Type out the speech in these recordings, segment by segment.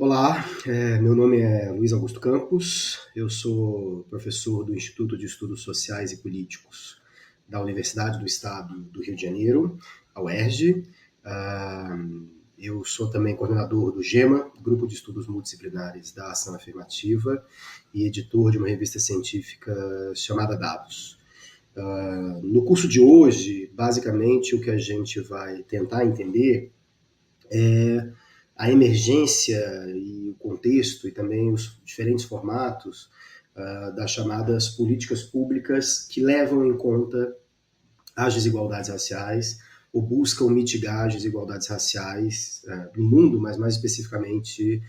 Olá, meu nome é Luiz Augusto Campos, eu sou professor do Instituto de Estudos Sociais e Políticos da Universidade do Estado do Rio de Janeiro, a UERJ. Eu sou também coordenador do GEMA, Grupo de Estudos Multidisciplinares da Ação Afirmativa, e editor de uma revista científica chamada Dados. No curso de hoje, basicamente, o que a gente vai tentar entender é a emergência e o contexto e também os diferentes formatos das chamadas políticas públicas que levam em conta as desigualdades raciais ou buscam mitigar as desigualdades raciais no mundo, mas mais especificamente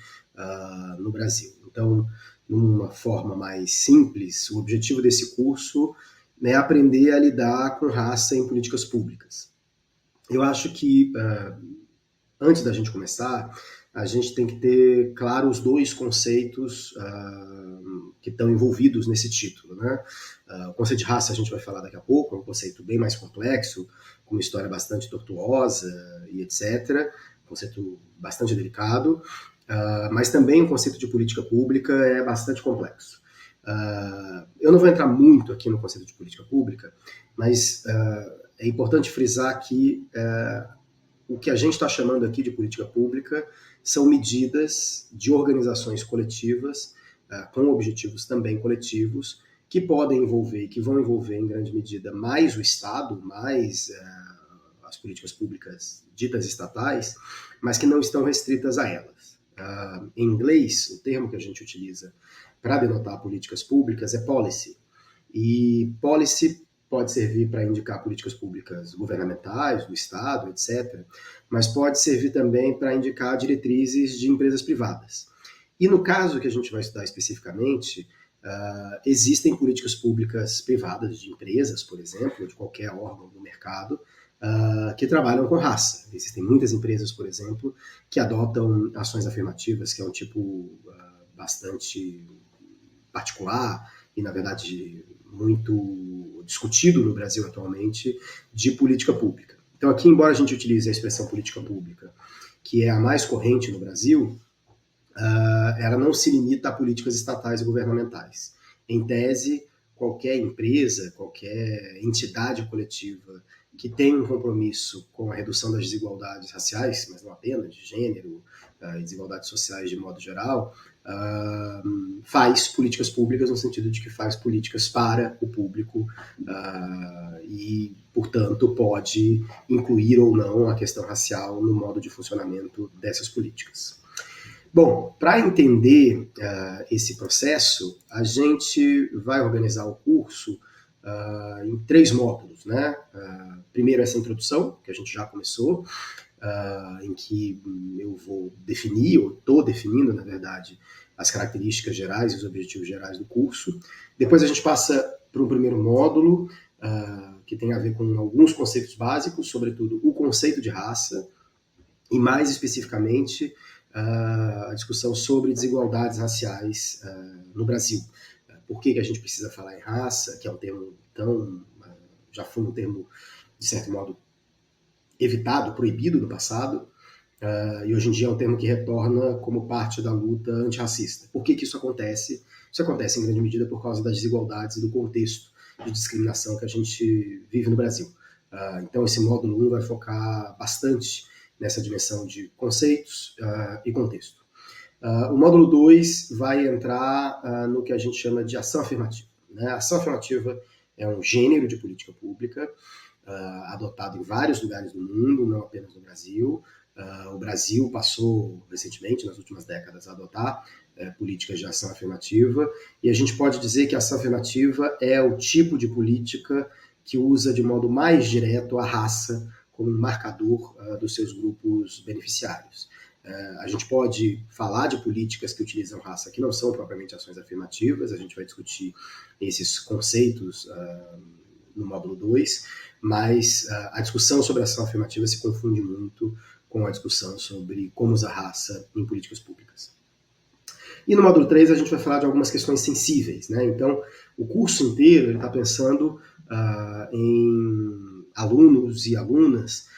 no Brasil. Então, numa forma mais simples, o objetivo desse curso é aprender a lidar com raça em políticas públicas. Eu acho que antes da gente começar, a gente tem que ter claro os dois conceitos que estão envolvidos nesse título, né? O conceito de raça a gente vai falar daqui a pouco, é um conceito bem mais complexo, com uma história bastante tortuosa e etc., um conceito bastante delicado, mas também o conceito de política pública é bastante complexo. Eu não vou entrar muito aqui no conceito de política pública, mas é importante frisar que o que a gente está chamando aqui de política pública são medidas de organizações coletivas, com objetivos também coletivos, que podem envolver e que vão envolver em grande medida mais o Estado, mais as políticas públicas ditas estatais, mas que não estão restritas a elas. Em inglês, o termo que a gente utiliza para denotar políticas públicas é policy. E policy pode servir para indicar políticas públicas governamentais, do Estado, etc., mas pode servir também para indicar diretrizes de empresas privadas. E no caso que a gente vai estudar especificamente, existem políticas públicas privadas de empresas, por exemplo, ou de qualquer órgão do mercado, que trabalham com raça. Existem muitas empresas, por exemplo, que adotam ações afirmativas, que é um tipo bastante particular e, na verdade, muito discutido no Brasil atualmente, de política pública. Então aqui, embora a gente utilize a expressão política pública, que é a mais corrente no Brasil, ela não se limita a políticas estatais e governamentais. Em tese, qualquer empresa, qualquer entidade coletiva que tem um compromisso com a redução das desigualdades raciais, mas não apenas, de gênero, e desigualdades sociais de modo geral, faz políticas públicas no sentido de que faz políticas para o público e, portanto, pode incluir ou não a questão racial no modo de funcionamento dessas políticas. Bom, para entender esse processo, a gente vai organizar o curso em 3 módulos, né? Primeiro, essa introdução, que a gente já começou, em que eu vou definir, ou estou definindo, na verdade, as características gerais e os objetivos gerais do curso. Depois a gente passa para um primeiro módulo, que tem a ver com alguns conceitos básicos, sobretudo o conceito de raça, e mais especificamente a discussão sobre desigualdades raciais no Brasil. Por que a gente precisa falar em raça, que é um termo já foi um termo, de certo modo, evitado, proibido no passado, e hoje em dia é um termo que retorna como parte da luta antirracista. Por que isso acontece? Isso acontece em grande medida por causa das desigualdades e do contexto de discriminação que a gente vive no Brasil. Então esse módulo 1 vai focar bastante nessa dimensão de conceitos e contexto. O módulo 2 vai entrar no que a gente chama de ação afirmativa, né? A ação afirmativa é um gênero de política pública adotado em vários lugares do mundo, não apenas no Brasil. O Brasil passou recentemente, nas últimas décadas, a adotar políticas de ação afirmativa, e a gente pode dizer que a ação afirmativa é o tipo de política que usa de modo mais direto a raça como um marcador dos seus grupos beneficiários. A gente pode falar de políticas que utilizam raça que não são propriamente ações afirmativas, a gente vai discutir esses conceitos no módulo 2, mas a discussão sobre ação afirmativa se confunde muito com a discussão sobre como usar raça em políticas públicas. E no módulo 3 a gente vai falar de algumas questões sensíveis, né? Então, o curso inteiro está pensando em alunos e alunas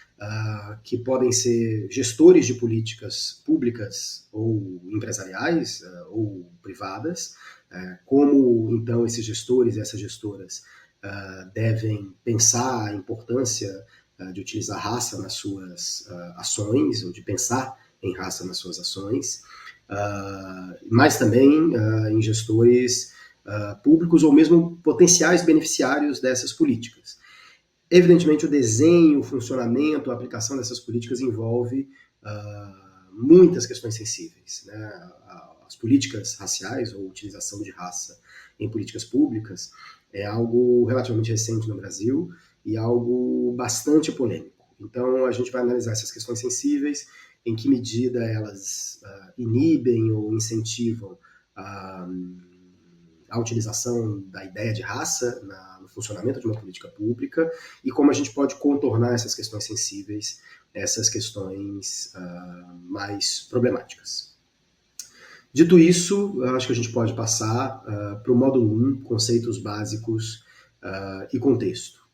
que podem ser gestores de políticas públicas ou empresariais ou privadas, como então esses gestores e essas gestoras devem pensar a importância de utilizar raça nas suas ações, ou de pensar em raça nas suas ações, mas também em gestores públicos ou mesmo potenciais beneficiários dessas políticas. Evidentemente, o desenho, o funcionamento, a aplicação dessas políticas envolve muitas questões sensíveis, né? As políticas raciais ou utilização de raça em políticas públicas é algo relativamente recente no Brasil e algo bastante polêmico. Então, a gente vai analisar essas questões sensíveis, em que medida elas inibem ou incentivam a utilização da ideia de raça no funcionamento de uma política pública e como a gente pode contornar essas questões sensíveis, essas questões mais problemáticas. Dito isso, acho que a gente pode passar para o módulo 1, conceitos básicos e contexto.